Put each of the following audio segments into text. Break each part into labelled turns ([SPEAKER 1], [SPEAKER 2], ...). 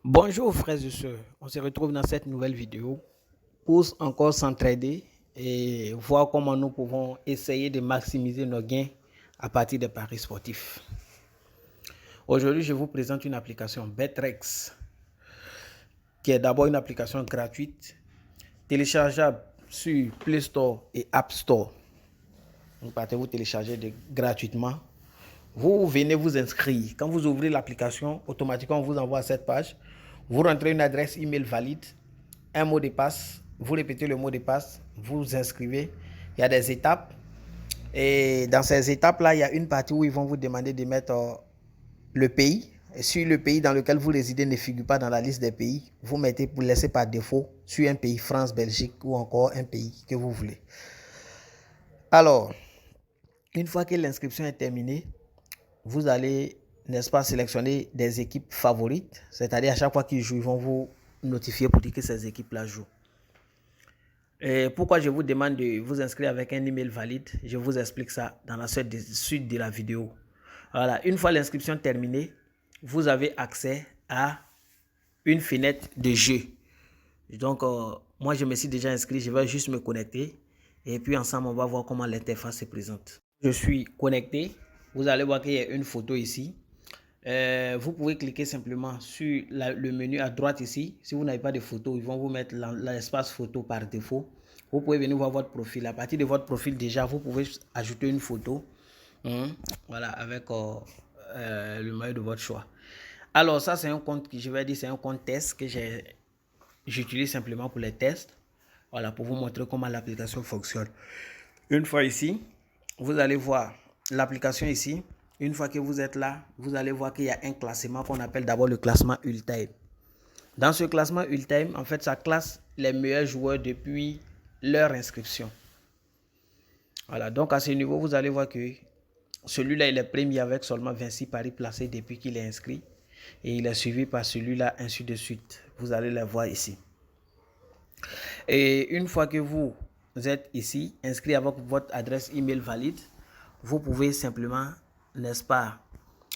[SPEAKER 1] Bonjour frères et sœurs, on se retrouve dans cette nouvelle vidéo pour encore s'entraider et voir comment nous pouvons essayer de maximiser nos gains à partir des paris sportifs. Aujourd'hui, je vous présente une application Betrex qui est d'abord une application gratuite téléchargeable sur Play Store et App Store. Vous partez vous télécharger gratuitement. Vous venez vous inscrire. Quand vous ouvrez l'application, automatiquement on vous envoie à cette page. Vous rentrez une adresse email valide, un mot de passe, vous répétez le mot de passe, vous vous inscrivez. Il y a des étapes. Et dans ces étapes-là, il y a une partie où ils vont vous demander de mettre le pays. Et si le pays dans lequel vous résidez ne figure pas dans la liste des pays, vous mettez, vous laissez par défaut sur un pays, France, Belgique ou encore un pays que vous voulez. Alors, une fois que l'inscription est terminée, vous allez, n'est-ce pas, sélectionner des équipes favorites. C'est-à-dire à chaque fois qu'ils jouent, ils vont vous notifier pour dire que ces équipes-là jouent. Et pourquoi je vous demande de vous inscrire avec un email valide, je vous explique ça dans la suite de la vidéo. Voilà, une fois l'inscription terminée, vous avez accès à une fenêtre de jeu. Donc, moi, je me suis déjà inscrit, je vais juste me connecter. Et puis, ensemble, on va voir comment l'interface se présente. Je suis connecté. Vous allez voir qu'il y a une photo ici. Vous pouvez cliquer simplement sur le menu à droite ici. Si vous n'avez pas de photo, ils vont vous mettre l'espace photo par défaut. Vous pouvez venir voir votre profil. À partir de votre profil, déjà, vous pouvez ajouter une photo. Voilà, avec le maillot de votre choix. Alors, ça, c'est un compte que je vais dire, c'est un compte test que j'utilise simplement pour les tests. Voilà, pour vous montrer comment l'application fonctionne. Une fois ici, vous allez voir l'application ici. Une fois que vous êtes là, vous allez voir qu'il y a un classement qu'on appelle d'abord le classement Ultime. Dans ce classement Ultime, en fait, ça classe les meilleurs joueurs depuis leur inscription. Voilà, donc à ce niveau, vous allez voir que celui-là, il est premier avec seulement 26 paris placés depuis qu'il est inscrit. Et il est suivi par celui-là, ainsi de suite. Vous allez le voir ici. Et une fois que vous êtes ici, inscrit avec votre adresse email valide, vous pouvez simplement, n'est-ce pas,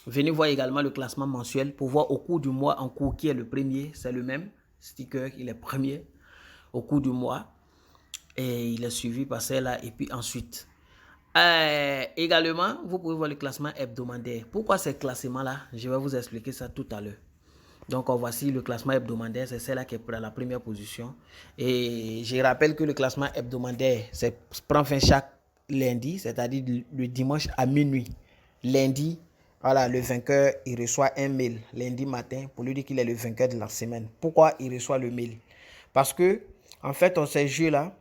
[SPEAKER 1] venir voir également le classement mensuel pour voir au cours du mois en cours qui est le premier. C'est le même sticker, il est premier au cours du mois. Et il est suivi par celle-là. Et puis ensuite, également, vous pouvez voir le classement hebdomadaire. Pourquoi ces classements-là? Je vais vous expliquer ça tout à l'heure. Donc, voici le classement hebdomadaire. C'est celle-là qui est à la première position. Et je rappelle que le classement hebdomadaire prend fin chaque lundi, c'est-à-dire le dimanche à minuit. Lundi, voilà, le vainqueur, il reçoit un mail lundi matin pour lui dire qu'il est le vainqueur de la semaine. Pourquoi il reçoit le mail? Parce que, en fait, on ces jeux-là,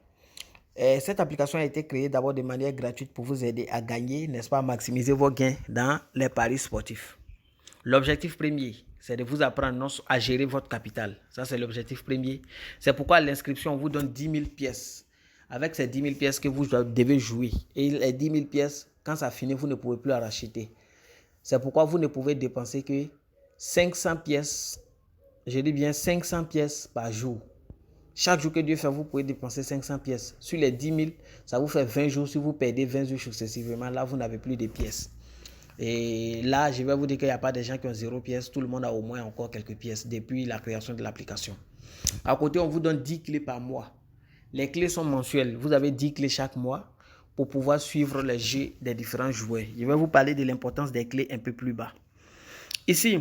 [SPEAKER 1] cette application a été créée d'abord de manière gratuite pour vous aider à gagner, n'est-ce pas, à maximiser vos gains dans les paris sportifs. L'objectif premier, c'est de vous apprendre à gérer votre capital. Ça, c'est l'objectif premier. C'est pourquoi l'inscription vous donne 10 000 pièces. Avec ces 10 000 pièces que vous devez jouer. Et les 10 000 pièces, quand ça finit, vous ne pouvez plus en racheter. C'est pourquoi vous ne pouvez dépenser que 500 pièces. Je dis bien 500 pièces par jour. Chaque jour que Dieu fait, vous pouvez dépenser 500 pièces. Sur les 10 000, ça vous fait 20 jours. Si vous perdez 20 jours successivement, là, vous n'avez plus de pièces. Et là, je vais vous dire qu'il n'y a pas des gens qui ont 0 pièces. Tout le monde a au moins encore quelques pièces depuis la création de l'application. À côté, on vous donne 10 clés par mois. Les clés sont mensuelles. Vous avez 10 clés chaque mois pour pouvoir suivre les jeux des différents joueurs. Je vais vous parler de l'importance des clés un peu plus bas. Ici,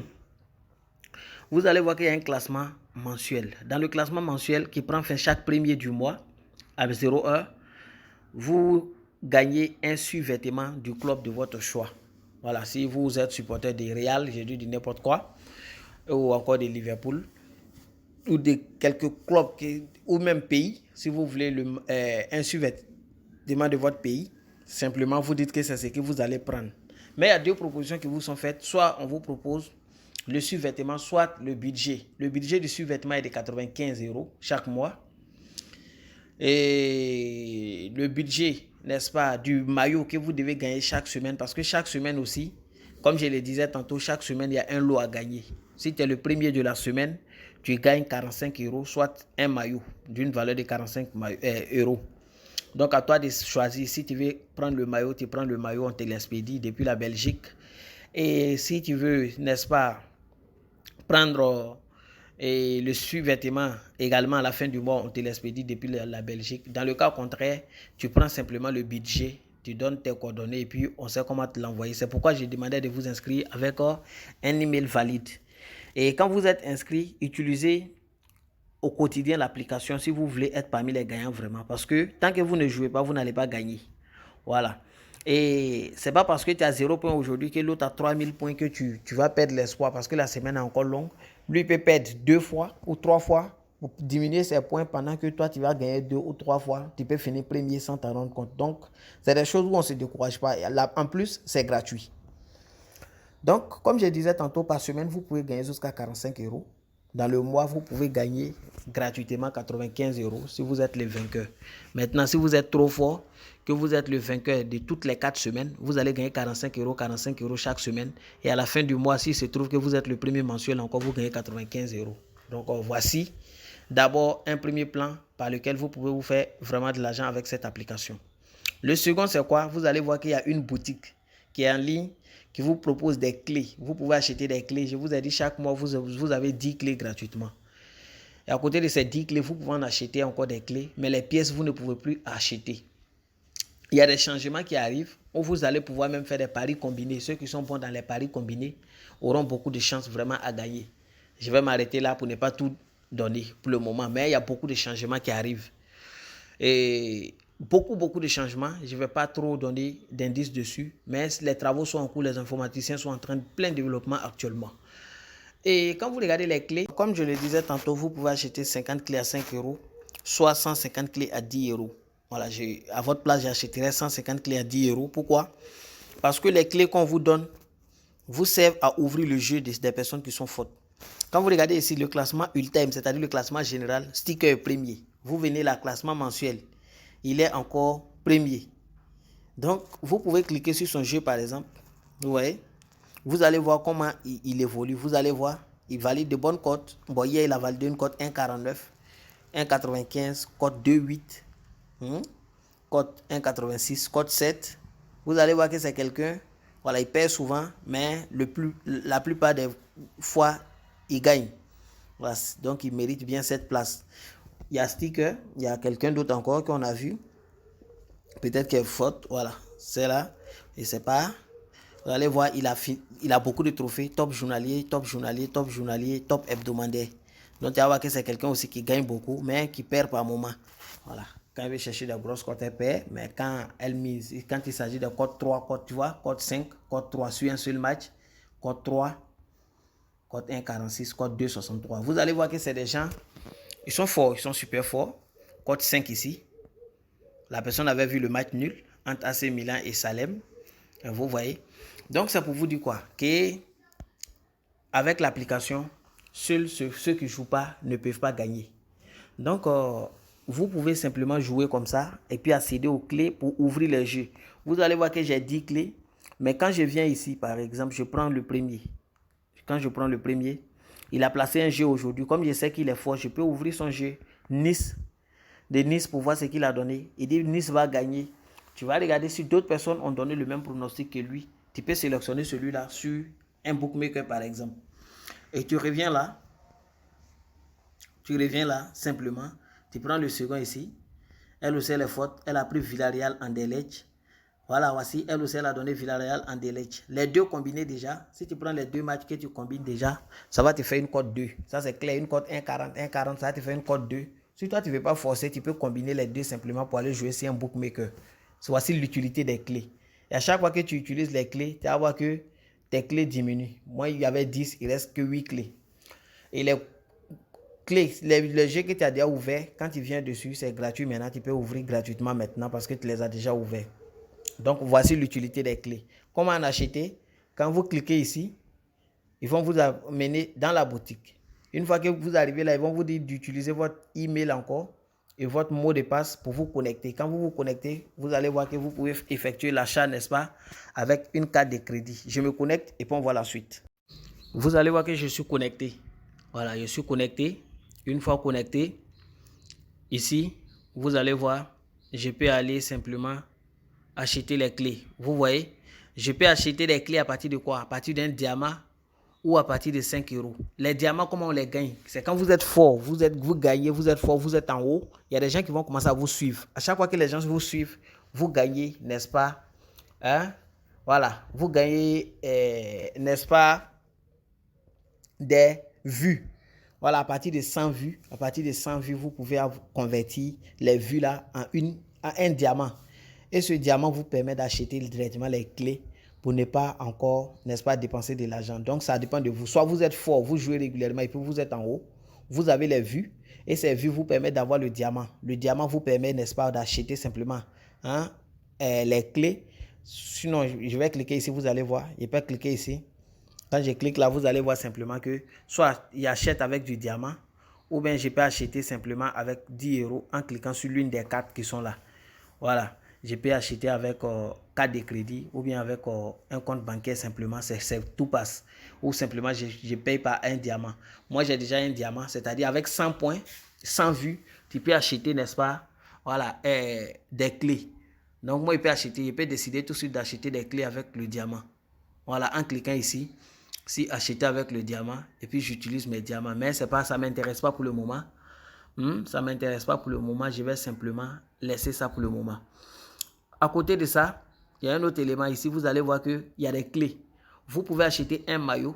[SPEAKER 1] vous allez voir qu'il y a un classement mensuel. Dans le classement mensuel qui prend fin chaque premier du mois, à 0,1, vous gagnez un survêtement du club de votre choix. Voilà, si vous êtes supporter de Real, j'ai dit de n'importe quoi, ou encore de Liverpool, ou de quelques clubs, ou même pays, si vous voulez un survêtement de votre pays, simplement vous dites que c'est ce que vous allez prendre. Mais il y a deux propositions qui vous sont faites. Soit on vous propose le survêtement, soit le budget. Le budget du survêtement est de 95 € chaque mois. Et le budget, n'est-ce pas, du maillot que vous devez gagner chaque semaine, parce que chaque semaine aussi, comme je le disais tantôt, chaque semaine, il y a un lot à gagner. Si tu es le premier de la semaine, tu gagnes 45 €, soit un maillot d'une valeur de 45 €. Donc, à toi de choisir. Si tu veux prendre le maillot, tu prends le maillot, on te l'expédie depuis la Belgique. Et si tu veux, n'est-ce pas, prendre Et le sous-vêtement, également à la fin du mois, on te l'expédie depuis la Belgique. Dans le cas contraire, tu prends simplement le budget, tu donnes tes coordonnées et puis on sait comment te l'envoyer. C'est pourquoi j'ai demandé de vous inscrire avec un email valide. Et quand vous êtes inscrit, utilisez au quotidien l'application si vous voulez être parmi les gagnants vraiment. Parce que tant que vous ne jouez pas, vous n'allez pas gagner. Voilà. Et c'est pas parce que tu as 0 points aujourd'hui que l'autre a 3000 points que tu vas perdre l'espoir parce que la semaine est encore longue. Lui, il peut perdre 2 fois ou 3 fois pour diminuer ses points pendant que toi, tu vas gagner 2 ou 3 fois. Tu peux finir premier sans t'en rendre compte. Donc, c'est des choses où on ne se décourage pas. En plus, c'est gratuit. Donc, comme je disais tantôt, par semaine, vous pouvez gagner jusqu'à 45 euros. Dans le mois, vous pouvez gagner gratuitement 95 euros si vous êtes le vainqueur. Maintenant, si vous êtes trop fort, que vous êtes le vainqueur de toutes les 4 semaines, vous allez gagner 45 euros chaque semaine. Et à la fin du mois, s'il se trouve que vous êtes le premier mensuel, encore vous gagnez 95 euros. Donc, voici d'abord un premier plan par lequel vous pouvez vous faire vraiment de l'argent avec cette application. Le second, c'est quoi? Vous allez voir qu'il y a une boutique qui est en ligne, qui vous propose des clés. Vous pouvez acheter des clés. Je vous ai dit, chaque mois, vous avez 10 clés gratuitement. Et à côté de ces 10 clés, vous pouvez en acheter encore des clés, mais les pièces, vous ne pouvez plus acheter. Il y a des changements qui arrivent où vous allez pouvoir même faire des paris combinés. Ceux qui sont bons dans les paris combinés auront beaucoup de chances vraiment à gagner. Je vais m'arrêter là pour ne pas tout donner pour le moment, mais il y a beaucoup de changements qui arrivent. Et beaucoup de changements. Je ne vais pas trop donner d'indices dessus, mais les travaux sont en cours, les informaticiens sont en train de plein développement actuellement. Et quand vous regardez les clés, comme je le disais tantôt, vous pouvez acheter 50 clés à 5 euros, soit 150 clés à 10 euros. Voilà, à votre place, j'achèterai 150 clés à 10 euros. Pourquoi? Parce que les clés qu'on vous donne vous servent à ouvrir le jeu des personnes qui sont fortes. Quand vous regardez ici le classement ultime, c'est-à-dire le classement général, sticker est premier. Vous venez le classement mensuel, il est encore premier. Donc, vous pouvez cliquer sur son jeu par exemple. Vous voyez, vous allez voir comment il évolue. Vous allez voir, il valide de bonnes cotes. Bon, hier, il a validé une cote 1,49, 1,95, cote 2,8, cote 1,86, cote 7. Vous allez voir que c'est quelqu'un, voilà, il perd souvent, mais la plupart des fois, il gagne. Voilà, donc, il mérite bien cette place. Il y a Sticker, il y a quelqu'un d'autre encore qu'on a vu. Peut-être qu'il est faute, voilà, c'est là. Et c'est pas. Vous allez voir, il a beaucoup de trophées, top journalier, top journalier, top journalier, top hebdomadaire. Donc, tu vas voir que c'est quelqu'un aussi qui gagne beaucoup, mais qui perd par moment. Voilà. Quand il veut chercher des grosses cotes, elle perd, mais quand elle mise, quand il s'agit de cote 3, cote, tu vois, cote 5, cote 3 sur un seul match, cote 3, cote 1,46, cote 2,63. Vous allez voir que c'est des gens, ils sont forts, ils sont super forts. Cote 5 ici. La personne avait vu le match nul entre AC Milan et Salem. Vous voyez. Donc, c'est pour vous dire quoi? Qu'avec l'application, seuls ceux qui ne jouent pas ne peuvent pas gagner. Donc, vous pouvez simplement jouer comme ça et puis accéder aux clés pour ouvrir les jeux. Vous allez voir que j'ai 10 clés. Mais quand je viens ici, par exemple, je prends le premier. Quand je prends le premier, il a placé un jeu aujourd'hui. Comme je sais qu'il est fort, je peux ouvrir son jeu Nice. De Nice pour voir ce qu'il a donné. Il dit Nice va gagner. Tu vas regarder si d'autres personnes ont donné le même pronostic que lui. Tu peux sélectionner celui-là sur un bookmaker par exemple. Et tu reviens là. Tu reviens là simplement. Tu prends le second ici. Elle aussi elle est forte. Elle a pris Villarreal en Anderlecht. Voilà, voici. Elle aussi elle a donné Villarreal en Anderlecht. Les deux combinés déjà. Si tu prends les deux matchs que tu combines déjà, ça va te faire une cote 2. Ça c'est clair. Une cote 1,40, 1,40, ça va te faire une cote 2. Si toi, tu ne veux pas forcer, tu peux combiner les deux simplement pour aller jouer sur un bookmaker. Voici l'utilité des clés. Et à chaque fois que tu utilises les clés, tu vas voir que tes clés diminuent. Moi, il y avait 10, il ne reste que 8 clés. Et les clés, les jeux que tu as déjà ouverts, quand tu viens dessus, c'est gratuit maintenant. Tu peux ouvrir gratuitement maintenant parce que tu les as déjà ouverts. Donc, voici l'utilité des clés. Comment en acheter? Quand vous cliquez ici, ils vont vous amener dans la boutique. Une fois que vous arrivez là, ils vont vous dire d'utiliser votre email encore et votre mot de passe pour vous connecter. Quand vous vous connectez, vous allez voir que vous pouvez effectuer l'achat, n'est-ce pas, avec une carte de crédit. Je me connecte et puis on voit la suite. Vous allez voir que je suis connecté. Voilà, je suis connecté. Une fois connecté, ici, vous allez voir, je peux aller simplement acheter les clés. Vous voyez, je peux acheter les clés à partir de quoi? À partir d'un diamant ou à partir de 5 euros. Les diamants, comment on les gagne? C'est quand vous êtes fort, vous gagnez, vous êtes fort, vous êtes en haut. Il y a des gens qui vont commencer à vous suivre. À chaque fois que les gens vous suivent, vous gagnez, n'est-ce pas? Hein? Voilà, vous gagnez, n'est-ce pas, des vues. Voilà, à partir de 100 vues, vous pouvez convertir les vues là en un diamant. Et ce diamant vous permet d'acheter directement les clés pour ne pas encore, n'est-ce pas, dépenser de l'argent. Donc, ça dépend de vous. Soit vous êtes fort, vous jouez régulièrement et puis vous êtes en haut, vous avez les vues et ces vues vous permettent d'avoir le diamant. Le diamant vous permet, n'est-ce pas, d'acheter simplement les clés. Sinon, je vais cliquer ici, vous allez voir. Je peux cliquer ici. Quand je clique là, vous allez voir simplement que soit il achète avec du diamant ou bien je peux acheter simplement avec 10 euros en cliquant sur l'une des cartes qui sont là. Voilà, je peux acheter avec carte de crédit ou bien avec un compte bancaire simplement, tout passe. Ou simplement je paye par un diamant. Moi j'ai déjà un diamant, c'est-à-dire avec 100 points, 100 vues, tu peux acheter, n'est-ce pas, voilà, des clés. Donc moi je peux décider tout de suite d'acheter des clés avec le diamant. Voilà, en cliquant ici, si acheter avec le diamant, et puis j'utilise mes diamants. Mais c'est pas, ça ne m'intéresse pas pour le moment. Ça ne m'intéresse pas pour le moment. Je vais simplement laisser ça pour le moment. À côté de ça, il y a un autre élément ici. Vous allez voir qu'il y a des clés. Vous pouvez acheter un maillot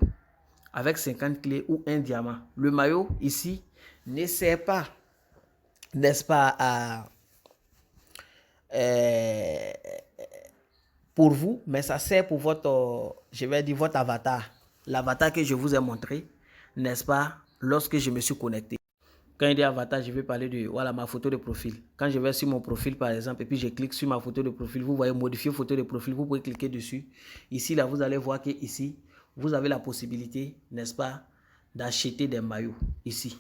[SPEAKER 1] avec 50 clés ou un diamant. Le maillot ici ne sert pas, n'est-ce pas, pour vous, mais ça sert pour votre, je vais dire, votre avatar. L'avatar que je vous ai montré, n'est-ce pas, lorsque je me suis connecté. Quand il dit avatar, je vais parler de voilà, ma photo de profil. Quand je vais sur mon profil, par exemple, et puis je clique sur ma photo de profil, vous voyez modifier photo de profil, vous pouvez cliquer dessus. Ici, là, vous allez voir que ici, vous avez la possibilité, n'est-ce pas, d'acheter des maillots. Ici,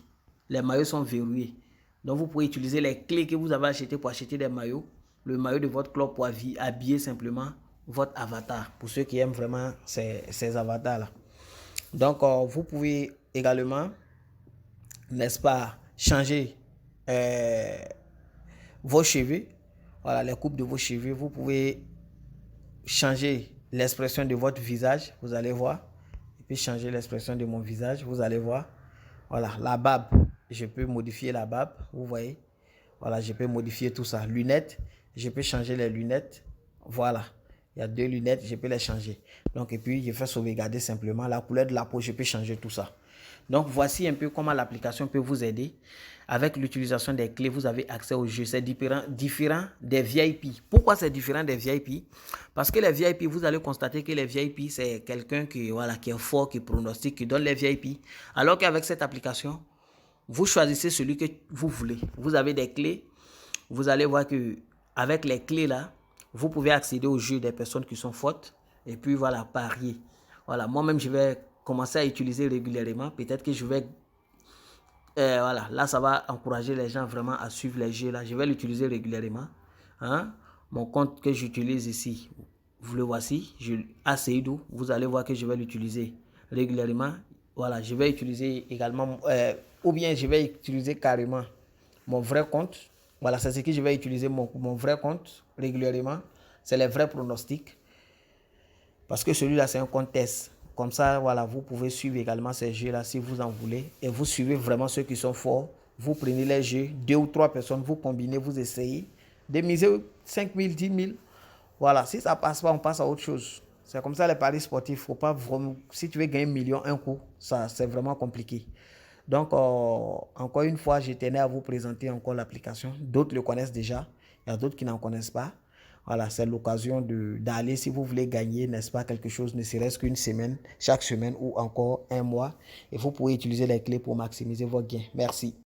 [SPEAKER 1] les maillots sont verrouillés. Donc, vous pouvez utiliser les clés que vous avez achetées pour acheter des maillots. Le maillot de votre club pour habiller simplement votre avatar. Pour ceux qui aiment vraiment ces avatars-là. Donc, vous pouvez également, n'est-ce pas, changer vos cheveux. Voilà, les coupes de vos cheveux. Vous pouvez changer l'expression de votre visage. Vous allez voir. Et puis, changer l'expression de mon visage. Vous allez voir. Voilà, la barbe. Je peux modifier la barbe. Vous voyez. Voilà, je peux modifier tout ça. Lunettes. Je peux changer les lunettes. Voilà. Il y a 2 lunettes, je peux les changer. Donc, et puis, je fais sauvegarder simplement la couleur de la peau. Je peux changer tout ça. Donc, voici un peu comment l'application peut vous aider. Avec l'utilisation des clés, vous avez accès au jeu. C'est différent des VIP. Pourquoi c'est différent des VIP? Parce que les VIP, vous allez constater que les VIP, c'est quelqu'un qui, voilà, qui est fort, qui pronostique, qui donne les VIP. Alors qu'avec cette application, vous choisissez celui que vous voulez. Vous avez des clés. Vous allez voir que avec les clés là, vous pouvez accéder au jeu des personnes qui sont fortes et puis voilà, parier. Voilà, moi-même, je vais commencer à utiliser régulièrement. Peut-être que je vais... voilà, là, ça va encourager les gens vraiment à suivre les jeux là. Je vais l'utiliser régulièrement. Mon compte que j'utilise ici, vous le voici. Seydou, vous allez voir que je vais l'utiliser régulièrement. Voilà, je vais utiliser également... ou bien je vais utiliser carrément mon vrai compte. Voilà, c'est ce que je vais utiliser mon vrai compte régulièrement. C'est les vrais pronostics. Parce que celui-là, c'est un compte test. Comme ça, voilà, vous pouvez suivre également ces jeux-là si vous en voulez. Et vous suivez vraiment ceux qui sont forts. Vous prenez les jeux, 2 ou 3 personnes, vous combinez, vous essayez. De miser 5 000, 10 000. Voilà, si ça ne passe pas, on passe à autre chose. C'est comme ça les paris sportifs. Faut pas vraiment, si tu veux gagner 1 million un coup, ça, c'est vraiment compliqué. Donc, encore une fois, je tenais à vous présenter encore l'application. D'autres le connaissent déjà. Il y a d'autres qui n'en connaissent pas. Voilà, c'est l'occasion d'aller, si vous voulez gagner, n'est-ce pas, quelque chose, ne serait-ce qu'une semaine, chaque semaine ou encore un mois. Et vous pouvez utiliser les clés pour maximiser vos gains. Merci.